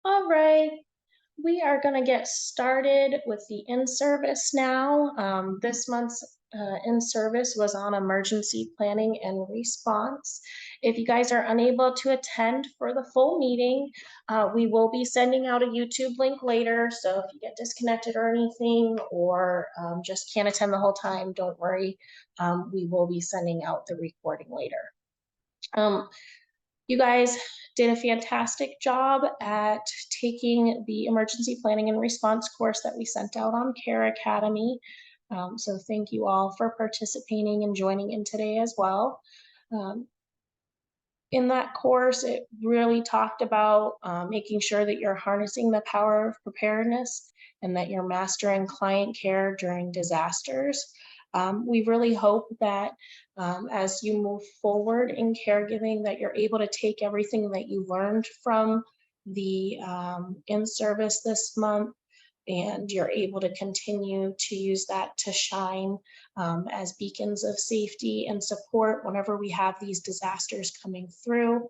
All right, we are going to get started with the in-service now. This month's in-service was on emergency planning and response. If you guys are unable to attend for the full meeting, we will be sending out a YouTube link later. So if you get disconnected or anything, or just can't attend the whole time, don't worry. We will be sending out the recording later. You guys did a fantastic job at taking the emergency planning and response course that we sent out on Care Academy. So thank you all for participating and joining in today as well. Um, in that course, it really talked about making sure that you're harnessing the power of preparedness and that you're mastering client care during disasters. We really hope that as you move forward in caregiving, that you're able to take everything that you learned from the in-service this month, and you're able to continue to use that to shine as beacons of safety and support whenever we have these disasters coming through.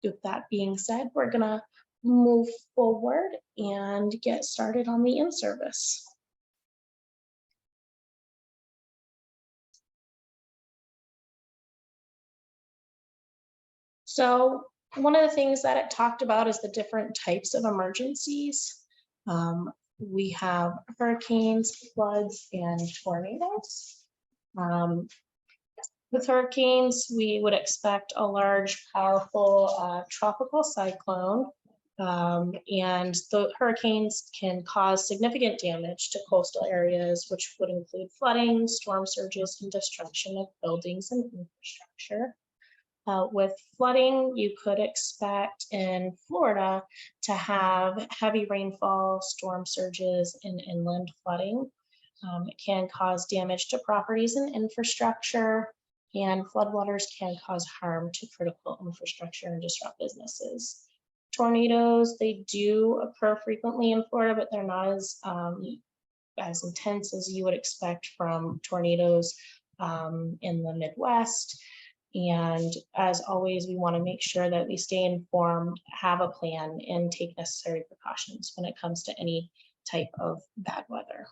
With that being said, we're gonna move forward and get started on the in-service. So one of the things that it talked about is the different types of emergencies. We have hurricanes, floods, and tornadoes. Um, with hurricanes, we would expect a large, powerful tropical cyclone. And the hurricanes can cause significant damage to coastal areas, which would include flooding, storm surges, and destruction of buildings and infrastructure. With flooding, you could expect in Florida to have heavy rainfall, storm surges, and inland flooding. It can cause damage to properties and infrastructure, and floodwaters can cause harm to critical infrastructure and disrupt businesses. Tornadoes, they do occur frequently in Florida, but they're not as intense as you would expect from tornadoes in the Midwest. And as always, we want to make sure that we stay informed, have a plan, and take necessary precautions when it comes to any type of bad weather.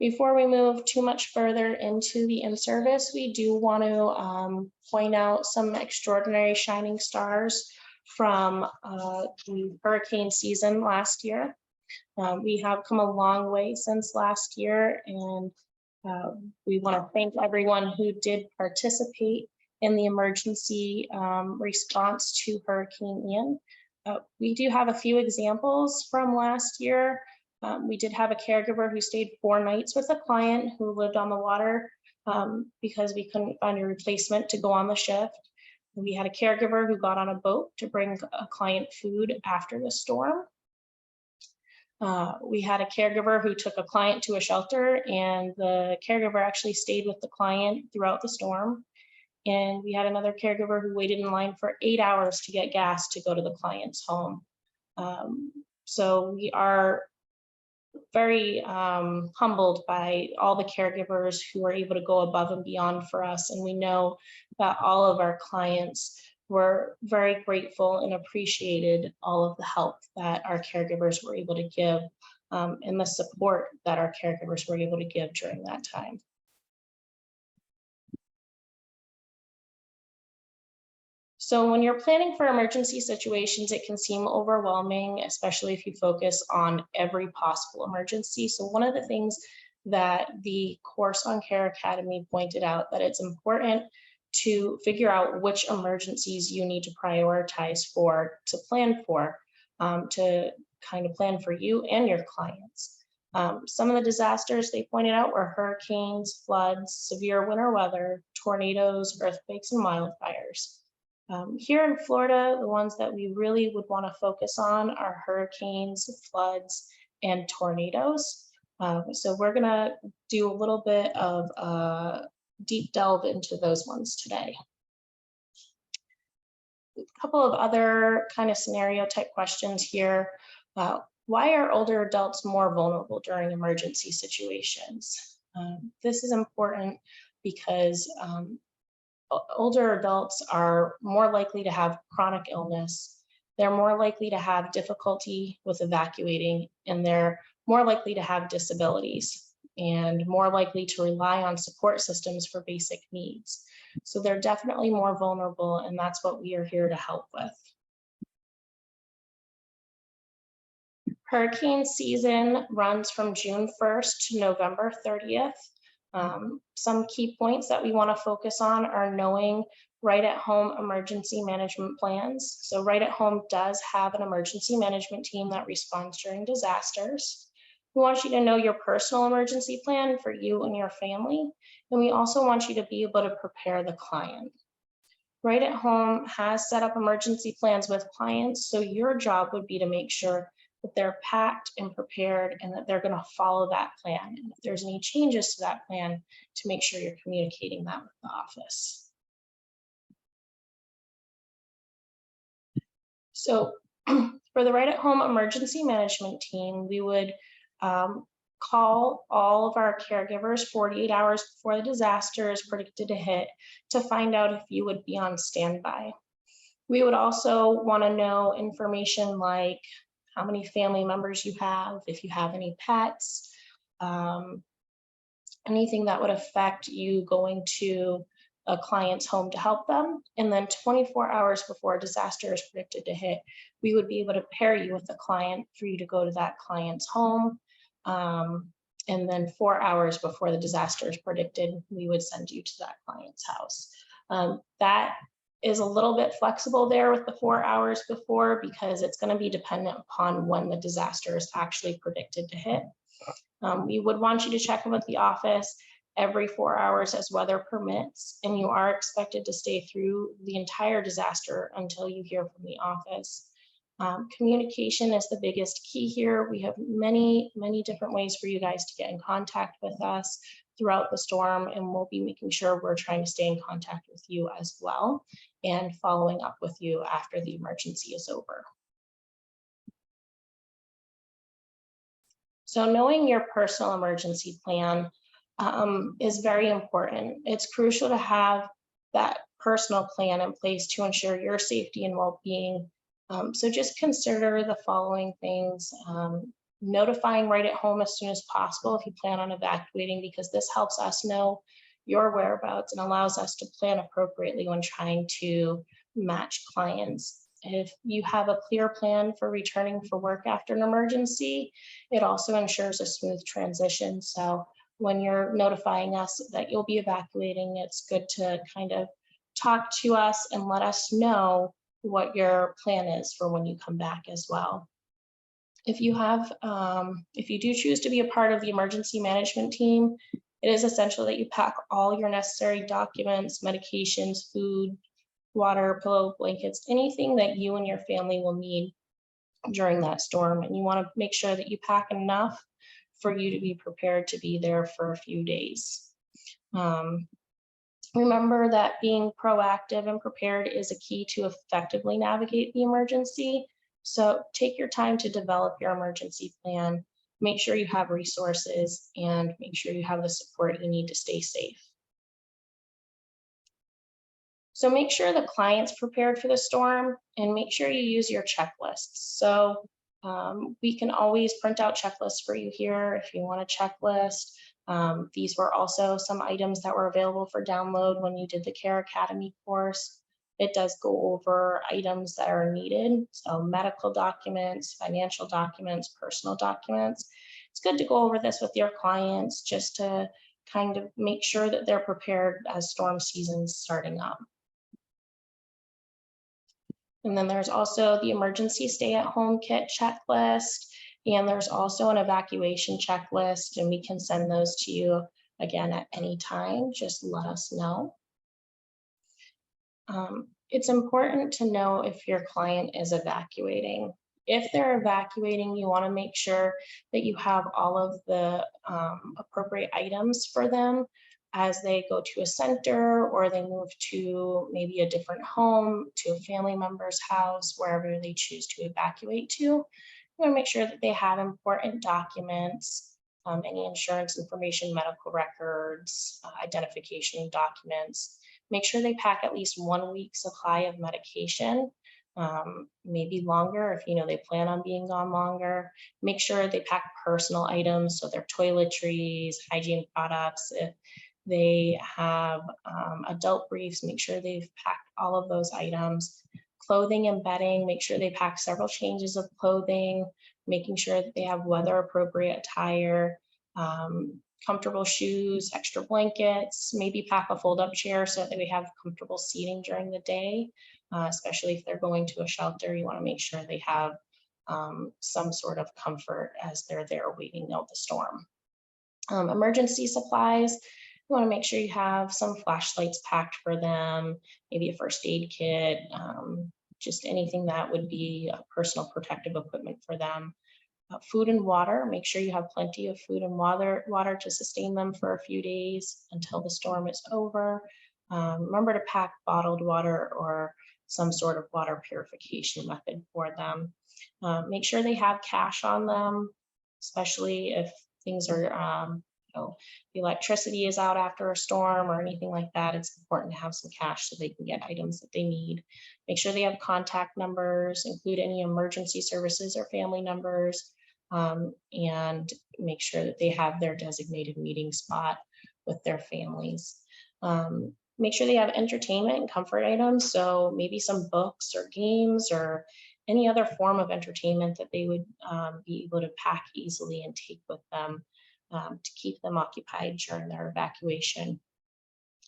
Before we move too much further into the in-service, we do want to point out some extraordinary shining stars from the hurricane season last year. We have come a long way since last year, and we want to thank everyone who did participate in the emergency response to Hurricane Ian. We do have a few examples from last year. We did have a caregiver who stayed 4 nights with a client who lived on the water because we couldn't find a replacement to go on the shift. We had a caregiver who got on a boat to bring a client food after the storm. We had a caregiver who took a client to a shelter, and the caregiver actually stayed with the client throughout the storm. And we had another caregiver who waited in line for 8 hours to get gas to go to the client's home. So we are very humbled by all the caregivers who are able to go above and beyond for us. And we know that all of our clients were very grateful and appreciated all of the help that our caregivers were able to give and the support that our caregivers were able to give during that time. So when you're planning for emergency situations, it can seem overwhelming, especially if you focus on every possible emergency. So one of the things that the course on Care Academy pointed out, that it's important to figure out which emergencies you need to prioritize for, to plan for, to kind of plan for you and your clients. Some of the disasters they pointed out were hurricanes, floods, severe winter weather, tornadoes, earthquakes, and wildfires. Here in Florida, the ones that we really would want to focus on are hurricanes, floods, and tornadoes. So we're going to do a little bit of a deep delve into those ones today. A couple of other kind of scenario type questions here. Why are older adults more vulnerable during emergency situations? This is important because older adults are more likely to have chronic illness. They're more likely to have difficulty with evacuating, and they're more likely to have disabilities and more likely to rely on support systems for basic needs. So they're definitely more vulnerable, and that's what we are here to help with. Hurricane season runs from June 1st to November 30th. Some key points that we want to focus on are knowing right at home emergency management plans. So right at home does have an emergency management team that responds during disasters. We want you to know your personal emergency plan for you and your family. And we also want you to be able to prepare the client. Right at home has set up emergency plans with clients. So your job would be to make sure that they're packed and prepared and that they're going to follow that plan. And if there's any changes to that plan, to make sure you're communicating that with the office. So for the right at home emergency management team, we would call all of our caregivers 48 hours before the disaster is predicted to hit to find out if you would be on standby. We would also want to know information like how many family members you have, if you have any pets, anything that would affect you going to a client's home to help them. And then 24 hours before a disaster is predicted to hit, we would be able to pair you with a client for you to go to that client's home. And then 4 hours before the disaster is predicted, we would send you to that client's house. That is a little bit flexible there with the 4 hours before because it's going to be dependent upon when the disaster is actually predicted to hit. We would want you to check in with the office every 4 hours as weather permits, and you are expected to stay through the entire disaster until you hear from the office. Communication is the biggest key here. We have many different ways for you guys to get in contact with us throughout the storm, and we'll be making sure we're trying to stay in contact with you as well and following up with you after the emergency is over. So knowing your personal emergency plan is very important. It's crucial to have that personal plan in place to ensure your safety and well-being. So just consider the following things. Notifying right at home as soon as possible if you plan on evacuating, because this helps us know your whereabouts and allows us to plan appropriately when trying to match clients. If you have a clear plan for returning for work after an emergency, it also ensures a smooth transition. So when you're notifying us that you'll be evacuating, it's good to kind of talk to us and let us know what your plan is for when you come back as well. If you do choose to be a part of the emergency management team, it is essential that you pack all your necessary documents, medications, food, water, pillow, blankets, anything that you and your family will need during that storm. And you want to make sure that you pack enough for you to be prepared to be there for a few days. Remember that being proactive and prepared is a key to effectively navigate the emergency. So take your time to develop your emergency plan, make sure you have resources, and make sure you have the support you need to stay safe. So make sure the client's prepared for the storm and make sure you use your checklists. So we can always print out checklists for you here if you want a checklist. These were also some items that were available for download when you did the Care Academy course. It does go over items that are needed, so medical documents, financial documents, personal documents. It's good to go over this with your clients just to kind of make sure that they're prepared as storm season's starting up. And then there's also the emergency stay-at-home kit checklist, and there's also an evacuation checklist, and we can send those to you again at any time. Just let us know. It's important to know if your client is evacuating. If they're evacuating, you want to make sure that you have all of the appropriate items for them as they go to a center or they move to maybe a different home, to a family member's house, wherever they choose to evacuate to. want to make sure that they have important documents, any insurance information, medical records, identification documents. Make sure they pack at least 1 week supply of medication, maybe longer if you know they plan on being gone longer. Make sure they pack personal items, so their toiletries, hygiene products. If they have adult briefs, make sure they've packed all of those items. Clothing and bedding, make sure they pack several changes of clothing, making sure that they have weather appropriate attire, comfortable shoes, extra blankets, maybe pack a fold up chair so that we have comfortable seating during the day, especially if they're going to a shelter. You want to make sure they have some sort of comfort as they're there waiting out the storm. Emergency supplies, you want to make sure you have some flashlights packed for them, maybe a first aid kit, just anything that would be personal protective equipment for them. Food and water, make sure you have plenty of food and water to sustain them for a few days until the storm is over. Remember to pack bottled water or some sort of water purification method for them. Make sure they have cash on them, especially if things are, the electricity is out after a storm or anything like that. It's important to have some cash so they can get items that they need. Make sure they have contact numbers, include any emergency services or family numbers, and make sure that they have their designated meeting spot with their families. Make sure they have entertainment and comfort items. So maybe some books or games or any other form of entertainment that they would be able to pack easily and take with them to keep them occupied during their evacuation.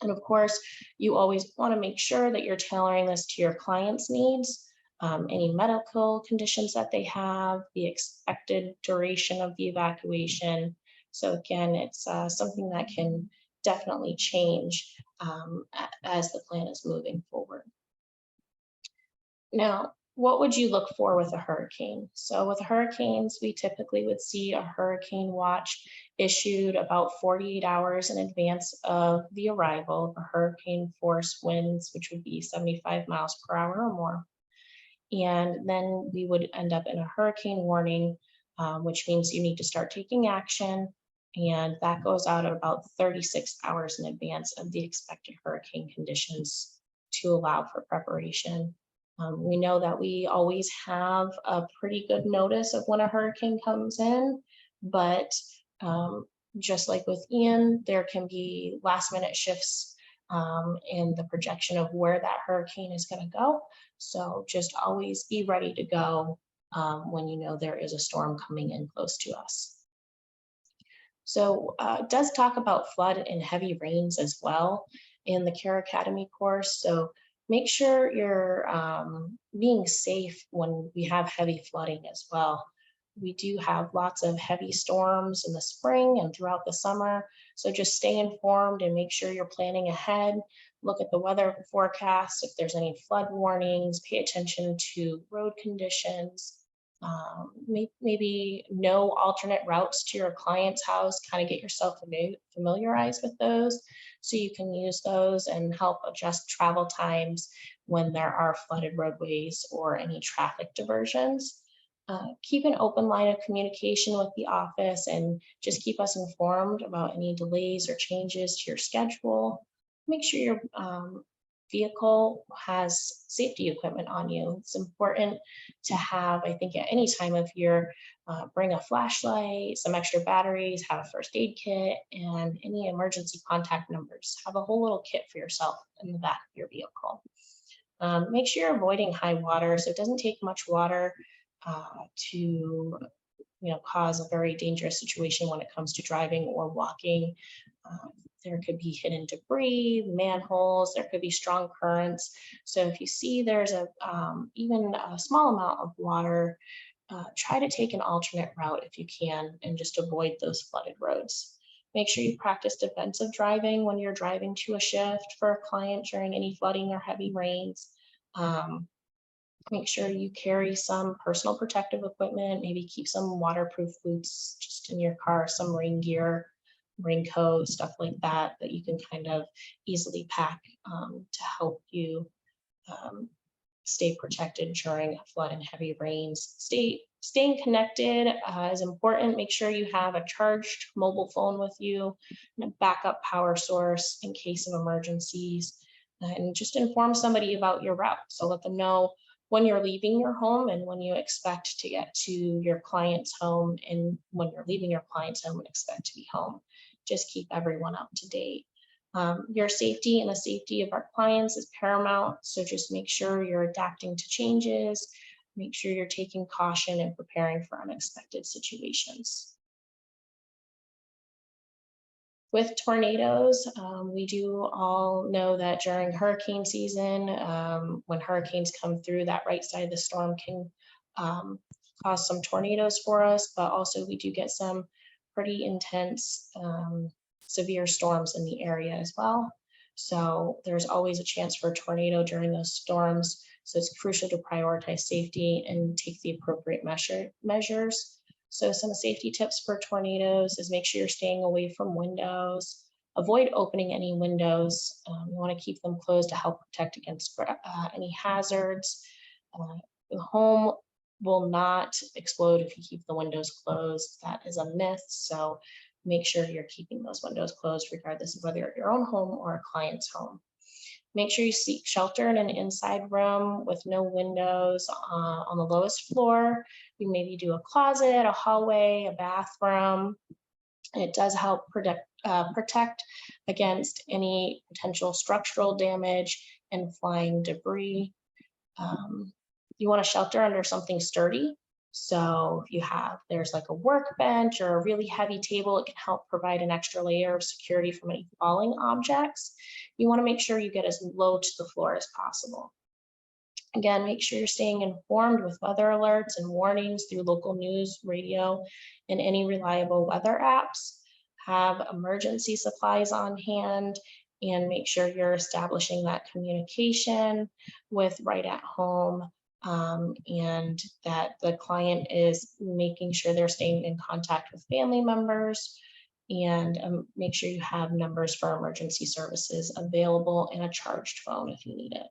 And of course, you always want to make sure that you're tailoring this to your client's needs, any medical conditions that they have, the expected duration of the evacuation. So again, it's something that can definitely change as the plan is moving forward. Now, what would you look for with a hurricane? So with hurricanes, we typically would see a hurricane watch issued about 48 hours in advance of the arrival of a hurricane force winds, which would be 75 miles per hour or more. And then we would end up in a hurricane warning, which means you need to start taking action. And that goes out at about 36 hours in advance of the expected hurricane conditions to allow for preparation. We know that we always have a pretty good notice of when a hurricane comes in, but just like with Ian, there can be last minute shifts in the projection of where that hurricane is going to go. So just always be ready to go when you know there is a storm coming in close to us. So it does talk about flood and heavy rains as well in the Care Academy course. So make sure you're being safe when we have heavy flooding as well. We do have lots of heavy storms in the spring and throughout the summer. So just stay informed and make sure you're planning ahead. Look at the weather forecast. If there's any flood warnings, pay attention to road conditions. Maybe know alternate routes to your client's house, kind of get yourself familiarized with those so you can use those and help adjust travel times when there are flooded roadways or any traffic diversions. Keep an open line of communication with the office and just keep us informed about any delays or changes to your schedule. Make sure your vehicle has safety equipment on you. It's important to have, I think, at any time of year, bring a flashlight, some extra batteries, have a first aid kit, and any emergency contact numbers. Have a whole little kit for yourself in the back of your vehicle. Make sure you're avoiding high water. So it doesn't take much water to cause a very dangerous situation when it comes to driving or walking. There could be hidden debris, manholes, there could be strong currents. So if you see there's even a small amount of water, try to take an alternate route if you can and just avoid those flooded roads. Make sure you practice defensive driving when you're driving to a shift for a client during any flooding or heavy rains. Make sure you carry some personal protective equipment, maybe keep some waterproof boots just in your car, some rain gear, raincoat, stuff like that you can kind of easily pack to help you stay protected during flood and heavy rains. Stay Staying connected is important. Make sure you have a charged mobile phone with you and a backup power source in case of emergencies. And just inform somebody about your route. So let them know when you're leaving your home and when you expect to get to your client's home, and when you're leaving your client's home and expect to be home. Just keep everyone up to date. Your safety and the safety of our clients is paramount. So just make sure you're adapting to changes. Make sure you're taking caution and preparing for unexpected situations. With tornadoes, we do all know that during hurricane season, when hurricanes come through, that right side of the storm can cause some tornadoes for us, but also we do get some pretty intense, severe storms in the area as well. So there's always a chance for a tornado during those storms. So it's crucial to prioritize safety and take the appropriate measures. So some safety tips for tornadoes is make sure you're staying away from windows. Avoid opening any windows. You want to keep them closed to help protect against any hazards. The home will not explode if you keep the windows closed. That is a myth. So make sure you're keeping those windows closed regardless of whether you're at your own home or a client's home. Make sure you seek shelter in an inside room with no windows on the lowest floor. You maybe do a closet, a hallway, a bathroom. It does help protect against any potential structural damage and flying debris. You want to shelter under something sturdy. So if there's like a workbench or a really heavy table, it can help provide an extra layer of security from any falling objects. You want to make sure you get as low to the floor as possible. Again, make sure you're staying informed with weather alerts and warnings through local news, radio, and any reliable weather apps. Have emergency supplies on hand, and make sure you're establishing that communication with right at home. And that the client is making sure they're staying in contact with family members, and make sure you have numbers for emergency services available and a charged phone if you need it.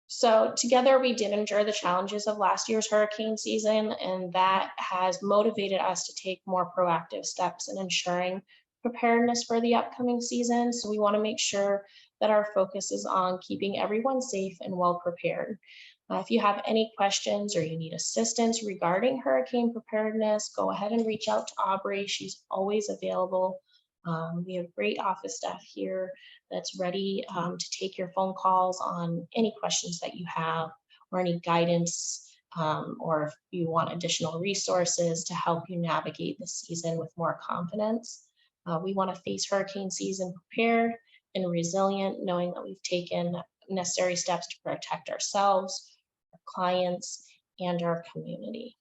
So together we did endure the challenges of last year's hurricane season, and that has motivated us to take more proactive steps in ensuring preparedness for the upcoming season. So we want to make sure that our focus is on keeping everyone safe and well prepared. If you have any questions or you need assistance regarding hurricane preparedness, go ahead and reach out to Aubrey. She's always available. We have great office staff here that's ready to take your phone calls on any questions that you have or any guidance, or if you want additional resources to help you navigate the season with more confidence. We want to face hurricane season prepared and resilient, knowing that we've taken necessary steps to protect ourselves, our clients, and our community.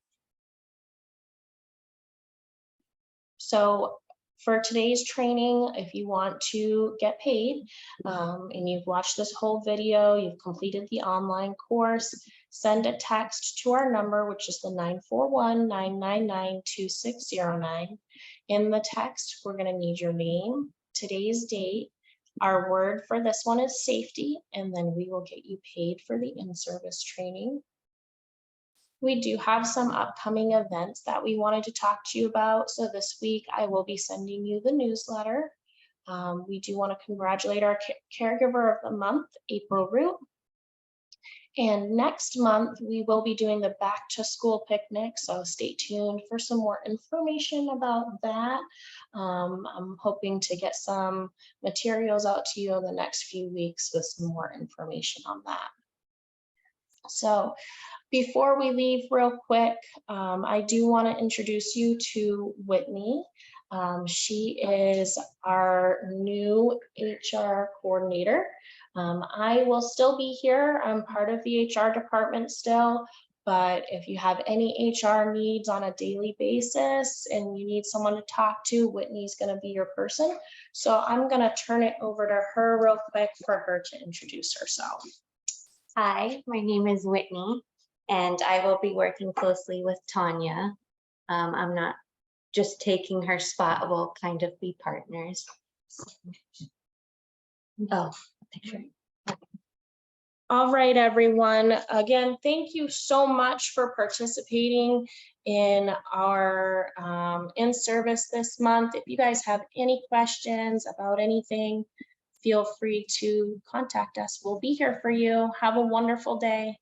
So for today's training, if you want to get paid and you've watched this whole video, you've completed the online course, send a text to our number, which is the 941-999-2609. In the text, we're going to need your name, today's date. Our word for this one is safety, and then we will get you paid for the in-service training. We do have some upcoming events that we wanted to talk to you about. So this week, I will be sending you the newsletter. We do want to congratulate our caregiver of the month, April Root. And next month, we will be doing the back to school picnic. So stay tuned for some more information about that. I'm hoping to get some materials out to you in the next few weeks with some more information on that. So before we leave real quick, I do want to introduce you to Whitney. She is our new HR coordinator. I will still be here. I'm part of the HR department still, but if you have any HR needs on a daily basis and you need someone to talk to, Whitney's going to be your person. So I'm going to turn it over to her real quick for her to introduce herself. Hi, my name is Whitney, and I will be working closely with Tanya. I'm not just taking her spot, we'll kind of be partners. Oh, picture. All right, everyone. Again, thank you so much for participating in our in-service this month. If you guys have any questions about anything, feel free to contact us. We'll be here for you. Have a wonderful day.